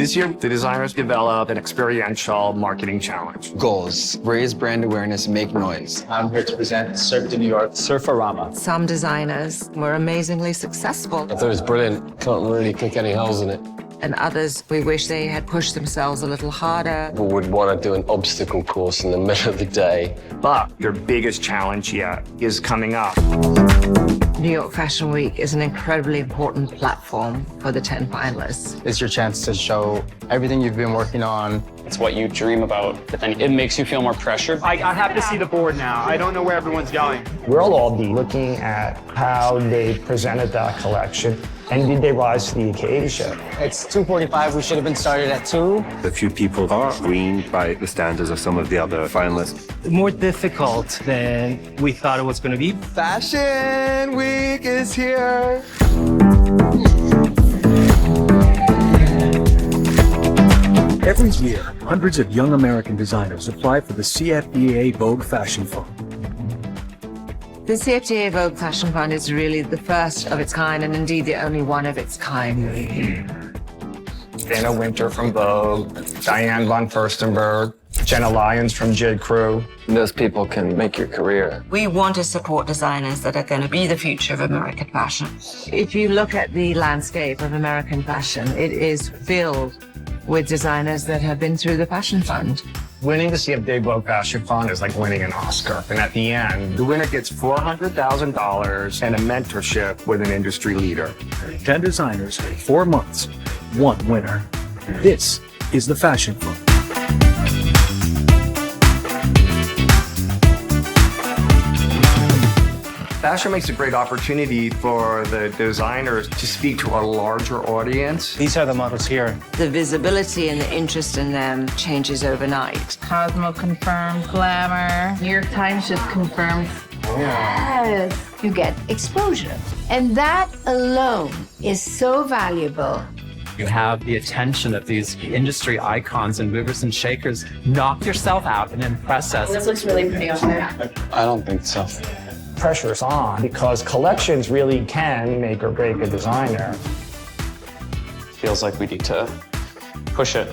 This year, the designers developed an experiential marketing challenge. Goals: raise brand awareness and make noise. I'm here to present Surf to New York Surfarama. Some designers were amazingly successful. I thought it was brilliant. Can't really pick any holes in it. And others, we wish they had pushed themselves a little harder. People would want to do an obstacle course in the middle of the day. But their biggest challenge yet is coming up. New York Fashion Week is an incredibly important platform for the 10 finalists. It's your chance to show everything you've been working on. It's what you dream about, but then it makes you feel more pressure. I have to see the board now. I don't know where everyone's going. We'll all be looking at how they presented that collection and did they rise to the occasion. It's 2:45. We should have been started at 2. A few people are screened by the standards of some of the other finalists. More difficult than we thought it was going to be. Fashion Week is here. Every year, hundreds of young American designers apply for the CFDA Vogue Fashion Fund. The CFDA Vogue Fashion Fund is really the first of its kind, and indeed the only one of its kind. Anna Wintour from Vogue, Diane Von Furstenberg, Jenna Lyons from J. Crew. Those people can make your career. We want to support designers that are going to be the future of American fashion. If you look at the landscape of American fashion, it is filled with designers that have been through the Fashion Fund. Winning the CFDA Vogue Fashion Fund is like winning an Oscar. And at the end, the winner gets $400,000 and a mentorship with an industry leader. 10 designers, 4 months, 1 winner. This is the Fashion Fund. Fashion makes a great opportunity for the designers to speak to a larger audience. These are the models here. The visibility and the interest in them changes overnight. Cosmo confirmed, Glamour, New York Times just confirmed. Yes, you get exposure. And that alone is so valuable. You have the attention of these industry icons and movers and shakers. Knock yourself out and impress us. This looks really pretty on there. I don't think so. Pressure's on because collections really can make or break a designer. Feels like we need to push it.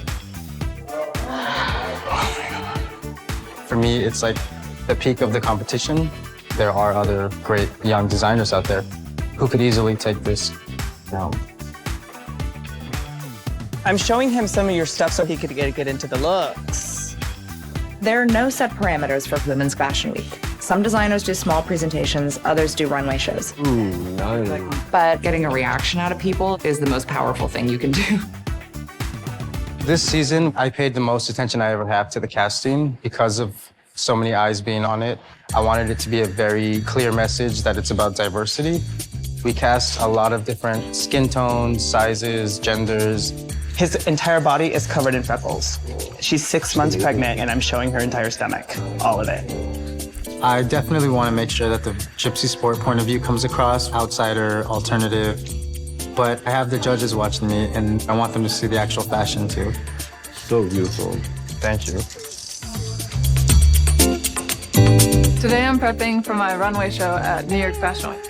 For me, it's like the peak of the competition. There are other great young designers out there who could easily take this. I'm showing him some of your stuff so he could get into the looks. There are no set parameters for Women's Fashion Week. Some designers do small presentations, others do runway shows. No. But getting a reaction out of people is the most powerful thing you can do. This season, I paid the most attention I ever have to the casting because of so many eyes being on it. I wanted it to be a very clear message that it's about diversity. We cast a lot of different skin tones, sizes, genders. His entire body is covered in freckles. She's 6 months pregnant and I'm showing her entire stomach, all of it. I definitely want to make sure that the gypsy sport point of view comes across, outsider, alternative. But I have the judges watching me and I want them to see the actual fashion too. So beautiful. Thank you. Today I'm prepping for my runway show at New York Fashion Week.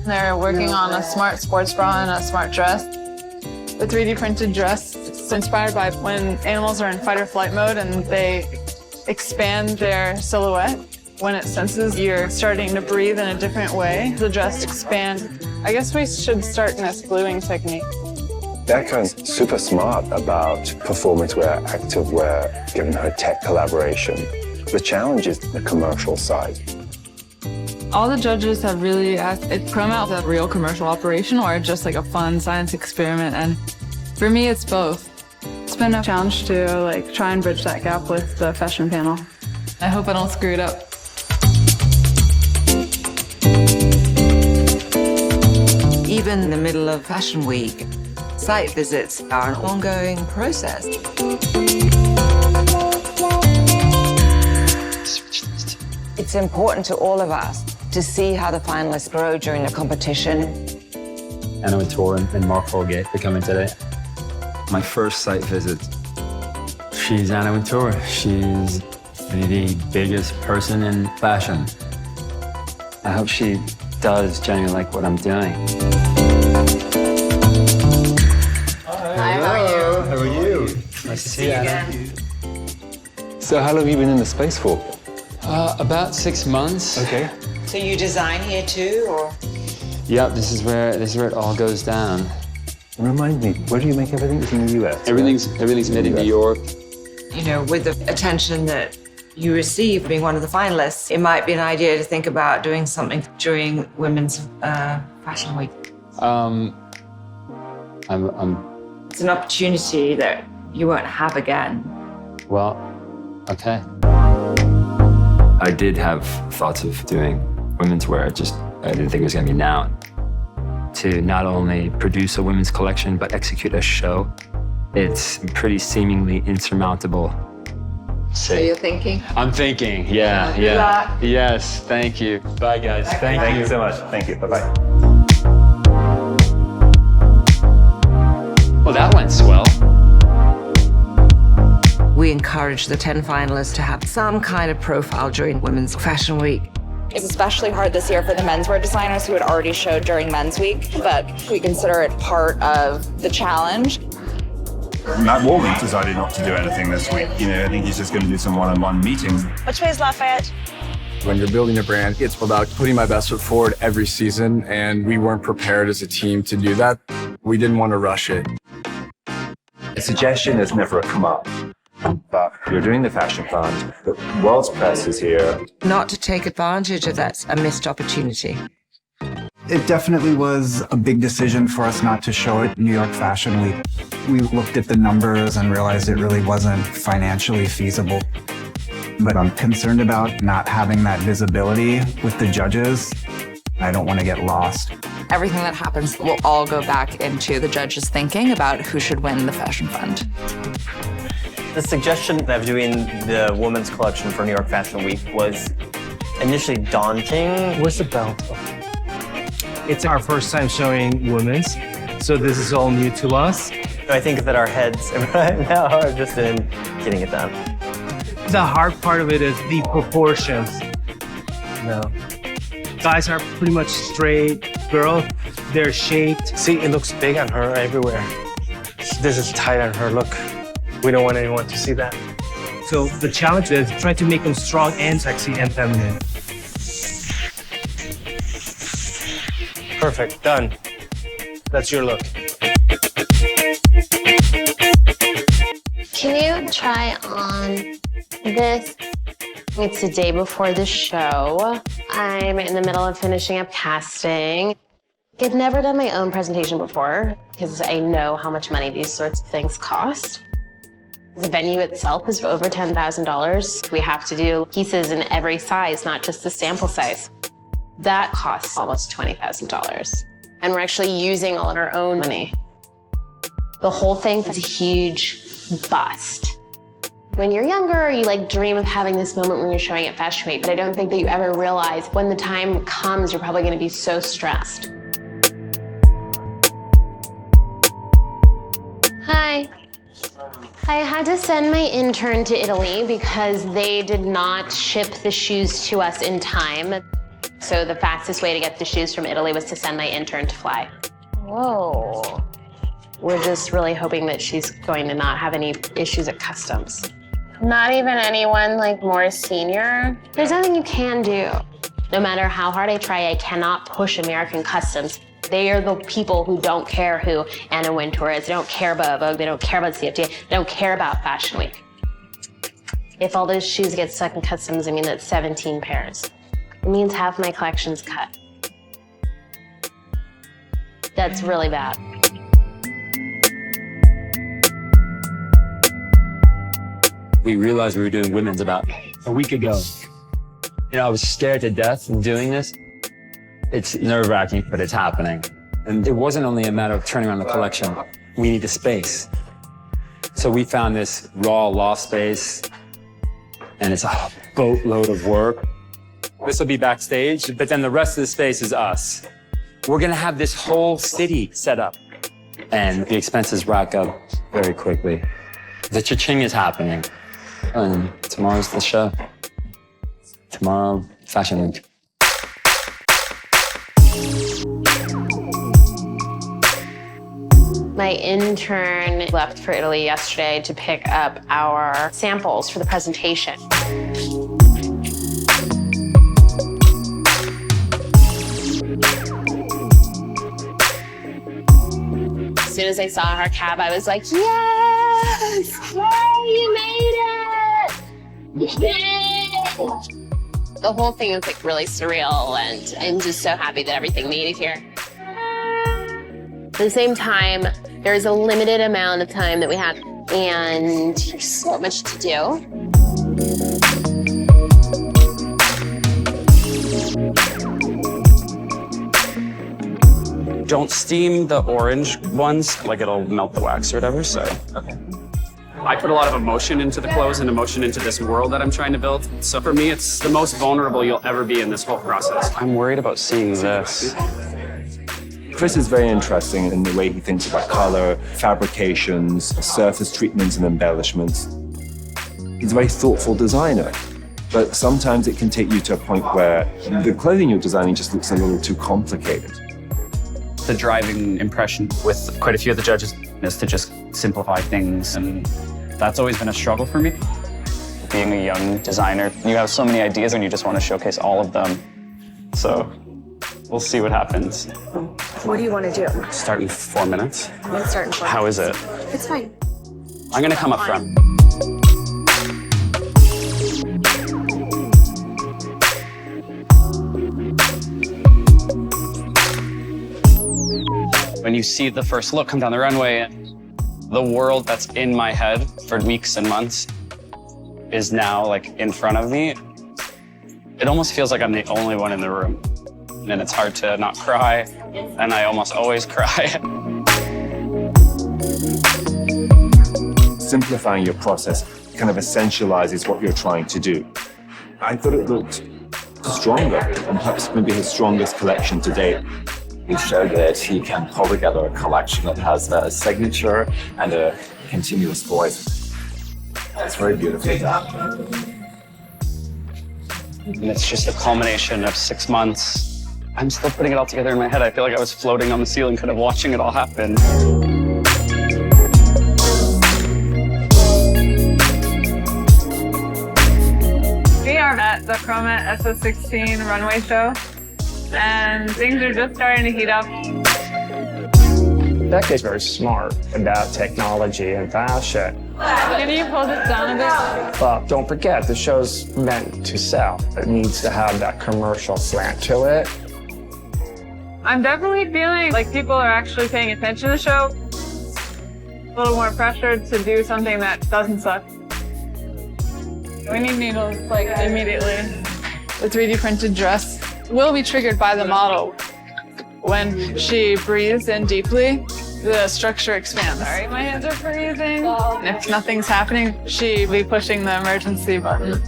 They're working on a smart sports bra and a smart dress. The 3D printed dress is inspired by when animals are in fight or flight mode and they expand their silhouette. When it senses you're starting to breathe in a different way, the dress expands. I guess we should start in this gluing technique. Becca's super smart about performance wear, active wear, given her tech collaboration. The challenge is the commercial side. All the judges have really asked, is Prom Out a real commercial operation or just like a fun science experiment? And for me, it's both. It's been a challenge to try and bridge that gap with the fashion panel. I hope I don't screw it up. Even in the middle of Fashion Week, site visits are an ongoing process. It's important to all of us to see how the finalists grow during the competition. Anna Wintour and Mark Holgate are coming today. My first site visit. She's Anna Wintour. She's the biggest person in fashion. I hope she does genuinely like what I'm doing. Hi, how are you? Nice to see you, Anna. So how long have you been in the space for? About 6 months. Okay. So you design here too, or? Yep, this is where it all goes down. Remind me, where do you make everything? It's in the US. Everything's made in New York. You know, with the attention that you receive being one of the finalists, it might be an idea to think about doing something during Women's Fashion Week. It's an opportunity that you won't have again. Well, okay. I did have thoughts of doing women's wear, I didn't think it was gonna be now. To not only produce a women's collection, but execute a show, it's pretty seemingly insurmountable. So you're thinking? I'm thinking, yeah. Good luck. Yes, thank you. Bye, guys. Thank you so much. Thank you. Bye-bye. Well, that went swell. We encourage the 10 finalists to have some kind of profile during Women's Fashion Week. It's especially hard this year for the menswear designers who had already showed during Men's Week, but we consider it part of the challenge. Matt Walton decided not to do anything this week. You know, I think he's just going to do some one-on-one meetings. Which way is Lafayette? When you're building a brand, it's about putting my best foot forward every season, and we weren't prepared as a team to do that. We didn't want to rush it. A suggestion is never a command. But you're doing the Fashion Fund, the world's press is here. Not to take advantage of that's a missed opportunity. It definitely was a big decision for us not to show it New York Fashion Week. We looked at the numbers and realized it really wasn't financially feasible. But I'm concerned about not having that visibility with the judges. I don't want to get lost. Everything that happens will all go back into the judges' thinking about who should win the Fashion Fund. The suggestion of doing the women's collection for New York Fashion Week was initially daunting. Where's the belt? It's our first time showing women's, so this is all new to us. I think that our heads right now are just in getting it done. The hard part of it is the proportions. No. Guys are pretty much straight. Girls, they're shaped. See, it looks big on her everywhere. This is tight on her, look. We don't want anyone to see that. So the challenge is try to make them strong and sexy and feminine. Perfect, done. That's your look. Can you try on this? It's the day before the show. I'm in the middle of finishing up casting. I've never done my own presentation before because I know how much money these sorts of things cost. The venue itself is over $10,000. We have to do pieces in every size, not just the sample size. That costs almost $20,000. And we're actually using all of our own money. The whole thing is a huge bust. When you're younger, you dream of having this moment when you're showing at Fashion Week, but I don't think that you ever realize when the time comes, you're probably gonna be so stressed. Hi. I had to send my intern to Italy because they did not ship the shoes to us in time. So the fastest way to get the shoes from Italy was to send my intern to fly. Whoa. We're just really hoping that she's going to not have any issues at customs. Not even anyone more senior? There's nothing you can do. No matter how hard I try, I cannot push American customs. They are the people who don't care who Anna Wintour is. They don't care about Vogue. They don't care about CFDA. They don't care about Fashion Week. If all those shoes get stuck in customs, I mean, that's 17 pairs. It means half my collection's cut. That's really bad. We realized we were doing women's about a week ago. I was scared to death in doing this. It's nerve-wracking, but it's happening. And it wasn't only a matter of turning around the collection. We need the space. So we found this raw loft space, and it's a boatload of work. This will be backstage, but then the rest of the space is us. We're gonna have this whole city set up, and the expenses rack up very quickly. The cha-ching is happening, and tomorrow's the show. Tomorrow, Fashion Week. My intern left for Italy yesterday to pick up our samples for the presentation. As soon as I saw her cab, I was like, yes! Yay, you made it! Yay! The whole thing is like really surreal, and I'm just so happy that everything made it here. At the same time, there's a limited amount of time that we have, and there's so much to do. Don't steam the orange ones, like it'll melt the wax or whatever, so. Okay. I put a lot of emotion into the clothes and emotion into this world that I'm trying to build. So for me, it's the most vulnerable you'll ever be in this whole process. I'm worried about seeing this. Chris is very interesting in the way he thinks about color, fabrications, surface treatments and embellishments. He's a very thoughtful designer, but sometimes it can take you to a point where the clothing you're designing just looks a little too complicated. The driving impression with quite a few of the judges is to just simplify things, and that's always been a struggle for me. Being a young designer, you have so many ideas and you just want to showcase all of them. So we'll see what happens. What do you want to do? Start in 4 minutes. Let's start in 4 How is it? It's fine. I'm gonna come up front. When you see the first look come down the runway, the world that's in my head for weeks and months is now like in front of me. It almost feels like I'm the only one in the room. And it's hard to not cry, and I almost always cry. Simplifying your process kind of essentializes what you're trying to do. I thought it looked stronger, and perhaps maybe his strongest collection to date. He showed that he can pull together a collection that has a signature and a continuous voice. It's very beautifully done. And it's just a culmination of 6 months. I'm still putting it all together in my head. I feel like I was floating on the ceiling, kind of watching it all happen. We are at the Chroma SS16 runway show, and things are just starting to heat up. Becca's very smart about technology and fashion. Can you pull this down a bit? But don't forget, the show's meant to sell. It needs to have that commercial slant to it. I'm definitely feeling like people are actually paying attention to the show. A little more pressure to do something that doesn't suck. We need needles, like, immediately. The 3D printed dress will be triggered by the model. When she breathes in deeply, the structure expands. Sorry, my hands are freezing. And if nothing's happening, she'll be pushing the emergency button.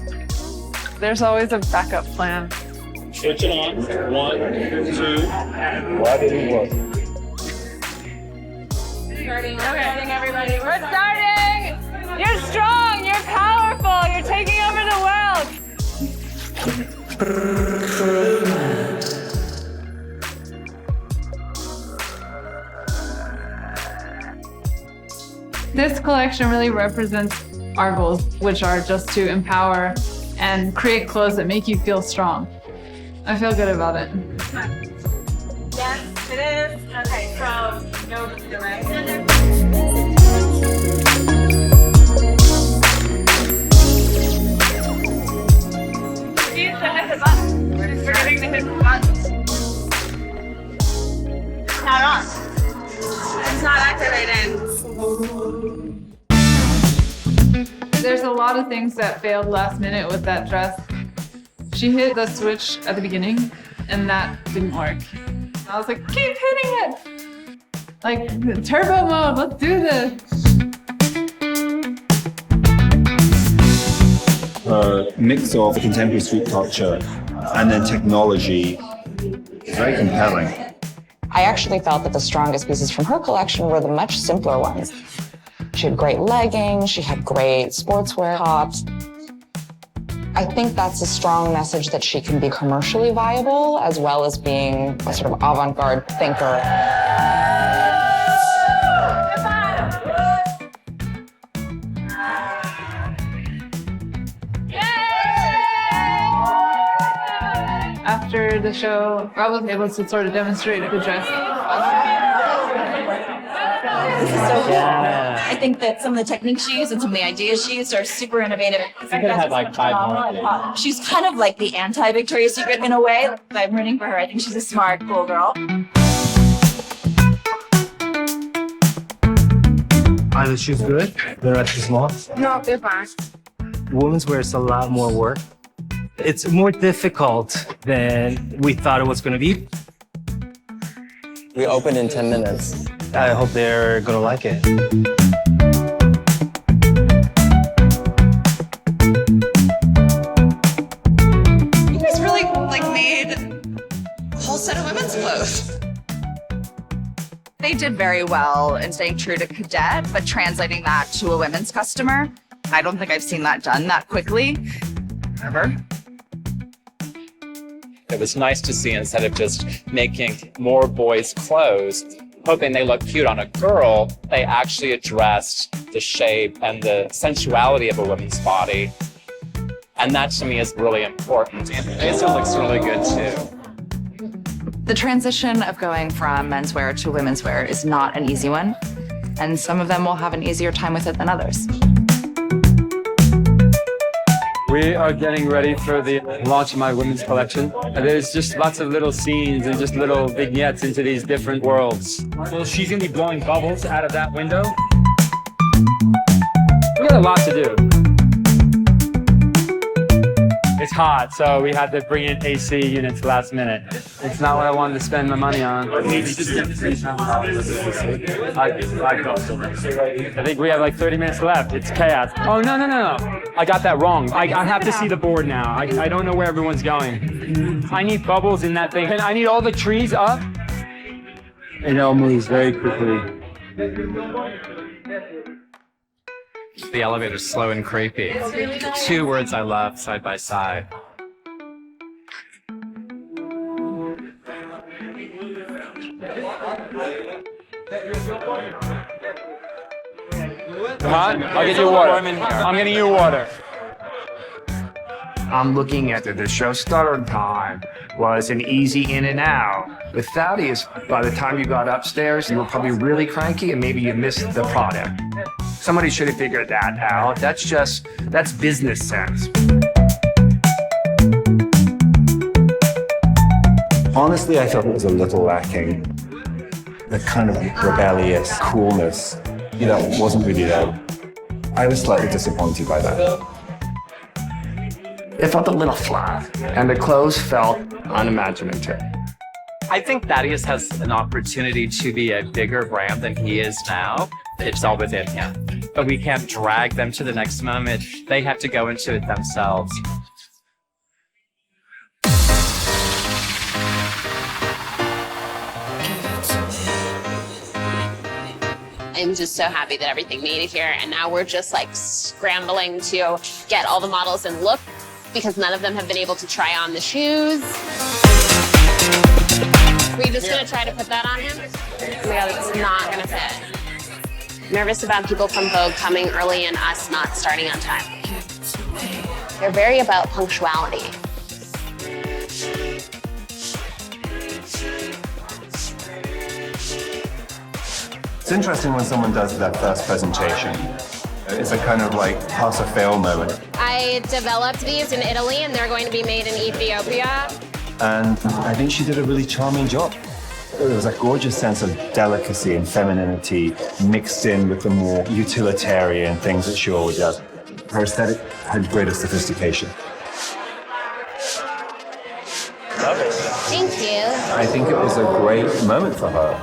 There's always a backup plan. Switch it on. 1, 2. What did it work? Starting, everybody. We're starting! You're strong, you're powerful, you're taking over the world! This collection really represents our goals, which are just to empower and create clothes that make you feel strong. I feel good about it. Yes, it is. Okay, so no direct. Please hit the button. We're just forgetting to hit the button. It's not on. It's not activated. There's a lot of things that failed last minute with that dress. She hit the switch at the beginning, and that didn't work. I was like, keep hitting it! Like, turbo mode, let's do this! A mix of contemporary street culture and then technology is very compelling. I actually felt that the strongest pieces from her collection were the much simpler ones. She had great leggings, she had great sportswear tops. I think that's a strong message that she can be commercially viable as well as being a sort of avant-garde thinker. after the show, I was able to sort of demonstrate the dress. This is so cool. I think that some of the techniques she used and some of the ideas she used are super innovative. I could have had like 5 more. She's kind of like the anti-Victoria's Secret in a way. I'm rooting for her. I think she's a smart, cool girl. Are the shoes good? They're not too small? No, they're fine. Women's wear is a lot more work. It's more difficult than we thought it was going to be. We open in 10 minutes. I hope they're going to like it. You guys really made a whole set of women's clothes. They did very well in staying true to cadet, but translating that to a women's customer. I don't think I've seen that done that quickly, ever. It was nice to see, instead of just making more boys' clothes, hoping they look cute on a girl, they actually addressed the shape and the sensuality of a woman's body. And that to me is really important. And it still looks really good too. The transition of going from menswear to women's wear is not an easy one, and some of them will have an easier time with it than others. We are getting ready for the launch of my women's collection. There's just lots of little scenes and just little vignettes into these different worlds. So she's gonna be blowing bubbles out of that window. We got a lot to do. It's hot, so we had to bring in AC units last minute. It's not what I wanted to spend my money on. I think we have like 30 minutes left. It's chaos. Oh, no. I got that wrong. I have to see the board now. I don't know where everyone's going. I need bubbles in that thing. And I need all the trees up. It all moves very quickly. The elevator's slow and creepy. 2 words I love side by side. Come on, I'll get you water. I'm getting you water. I'm looking at the show starter time was an easy in and out. With Thaddeus, by the time you got upstairs, you were probably really cranky and maybe you missed the product. Somebody should have figured that out. That's business sense. Honestly, I felt it was a little lacking. The kind of rebellious coolness, wasn't really there. I was slightly disappointed by that. It felt a little flat, and the clothes felt unimaginative. I think Thaddeus has an opportunity to be a bigger brand than he is now. It's all within him. But we can't drag them to the next moment. They have to go into it themselves. I'm just so happy that everything made it here, and now we're just scrambling to get all the models in look, because none of them have been able to try on the shoes. We're just gonna try to put that on him? Oh my God, it's not gonna fit. Nervous about people from Vogue coming early and us not starting on time. They're very about punctuality. It's interesting when someone does that first presentation. It's a kind of pass or fail moment. I developed these in Italy, and they're going to be made in Ethiopia. And I think she did a really charming job. There was a gorgeous sense of delicacy and femininity mixed in with the more utilitarian things that she always does. Her aesthetic had greater sophistication. Thank you. I think it was a great moment for her.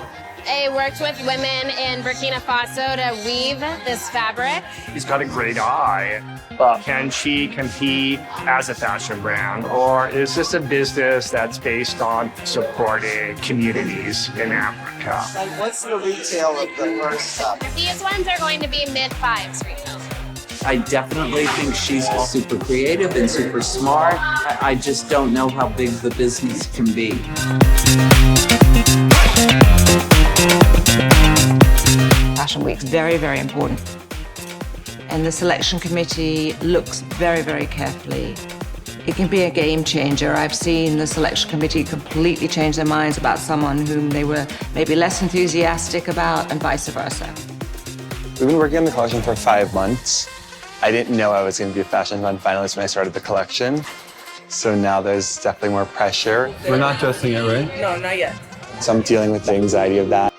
I worked with women in Burkina Faso to weave this fabric. She's got a great eye, but can she compete as a fashion brand? Or is this a business that's based on supporting communities in Africa? What's the retail of the first stuff? These ones are going to be mid-5s retail. I definitely think she's super creative and super smart. I just don't know how big the business can be. Fashion Week's very, very important. And the selection committee looks very, very carefully It can be a game changer. I've seen the selection committee completely change their minds about someone whom they were maybe less enthusiastic about, and vice versa. We've been working on the collection for 5 months. I didn't know I was going to be a Fashion Fund finalist when I started the collection. So now there's definitely more pressure. We're not dressing it, right? No, not yet. So I'm dealing with the anxiety of that.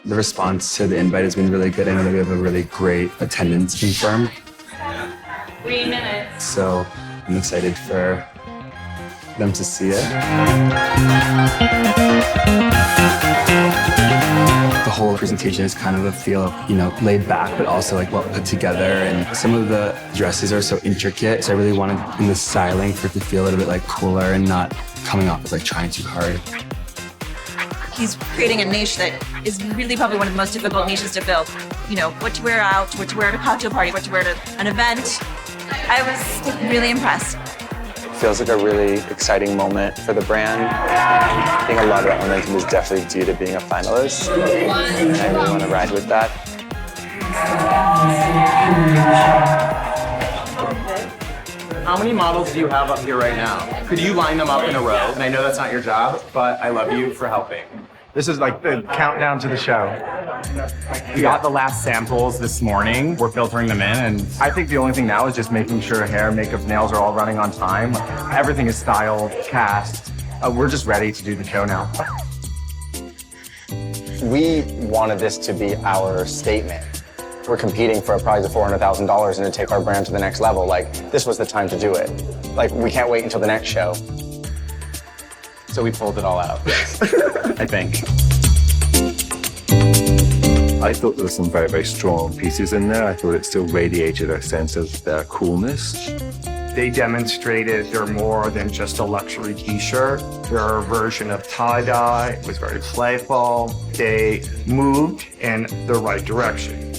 The response to the invite has been really good. I know that we have a really great attendance confirmed. 3 minutes. So I'm excited for them to see it. The whole presentation is kind of a feel of, laid back, but also like well put together. And some of the dresses are so intricate. So I really wanted in the styling for it to feel a little bit like cooler and not coming off as like trying too hard. He's creating a niche that is really probably one of the most difficult niches to fill. What to wear out, what to wear at a cocktail party, what to wear at an event. I was really impressed. It feels like a really exciting moment for the brand. I think a lot of that momentum is definitely due to being a finalist. And I really want to ride with that. How many models do you have up here right now? Could you line them up in a row? And I know that's not your job, but I love you for helping. This is like the countdown to the show. We got the last samples this morning. We're filtering them in, and I think the only thing now is just making sure hair, makeup, nails are all running on time. Everything is styled, cast. We're just ready to do the show now. We wanted this to be our statement. We're competing for a prize of $400,000 and to take our brand to the next level. This was the time to do it. We can't wait until the next show. So we pulled it all out, I think. I thought there were some very, very strong pieces in there. I thought it still radiated a sense of their coolness. They demonstrated they're more than just a luxury t-shirt. Their version of tie-dye was very playful. They moved in the right direction.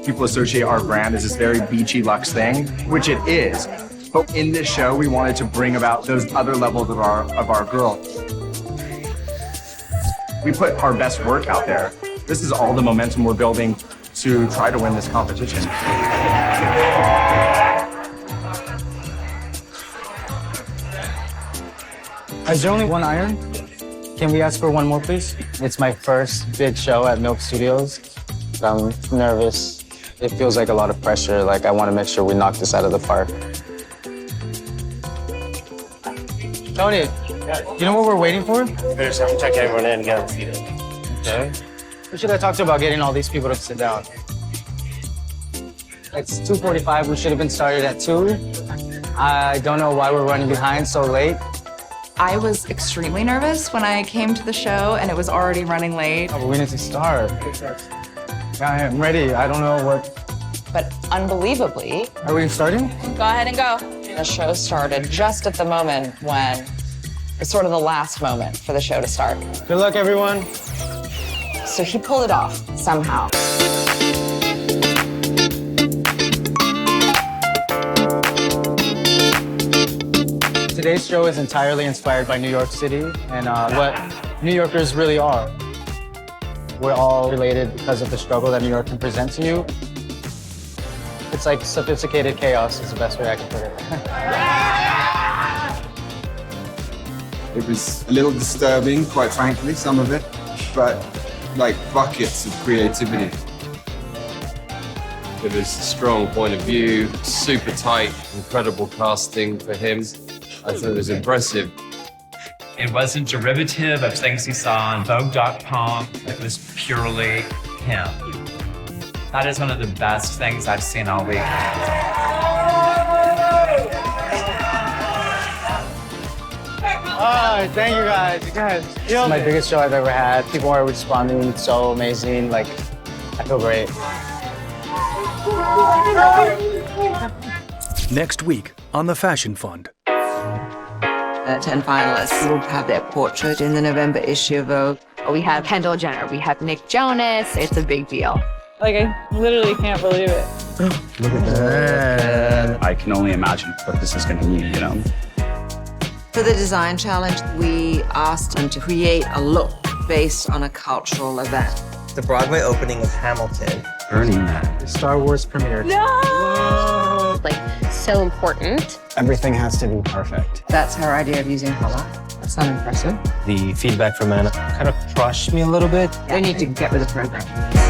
People associate our brand as this very beachy luxe thing, which it is. But in this show, we wanted to bring about those other levels of our girl. We put our best work out there. This is all the momentum we're building to try to win this competition. Is there only one iron? Can we ask for one more, please? It's my first big show at Milk Studios. I'm nervous. It feels like a lot of pressure. I want to make sure we knock this out of the park. Tony, you know what we're waiting for? Better start check everyone in and get them seated. Okay. Who should I talk to about getting all these people to sit down? It's 2:45. We should have been started at 2. I don't know why we're running behind so late. I was extremely nervous when I came to the show and it was already running late. Oh, but we need to start. Yeah, I'm ready. I don't know what. But unbelievably... Are we starting? Go ahead and go. The show started just at the moment when it's sort of the last moment for the show to start. Good luck, everyone. So he pulled it off somehow. Today's show is entirely inspired by New York City and what New Yorkers really are. We're all related because of the struggle that New York can present to you. It's like sophisticated chaos is the best way I can put it. It was a little disturbing, quite frankly, some of it, but like buckets of creativity. It was a strong point of view, super tight, incredible casting for him. I thought it was impressive. It wasn't derivative of things he saw on Vogue.com. It was purely him. That is one of the best things I've seen all week. Oh, thank you guys. You guys. This is my biggest show I've ever had. People are responding so amazing. I feel great. Next week on the Fashion Fund. 10 finalists will have their portrait in the November issue of Vogue. We have Kendall Jenner, we have Nick Jonas. It's a big deal. I literally can't believe it. Look at that. I can only imagine what this is going to mean, For the design challenge, we asked them to create a look based on a cultural event. The Broadway opening of Hamilton. Burning Man. The Star Wars premiere. No! feels like so important. Everything has to be perfect. That's her idea of using color. That's not impressive. The feedback from Anna kind of crushed me a little bit. They need to get with the program.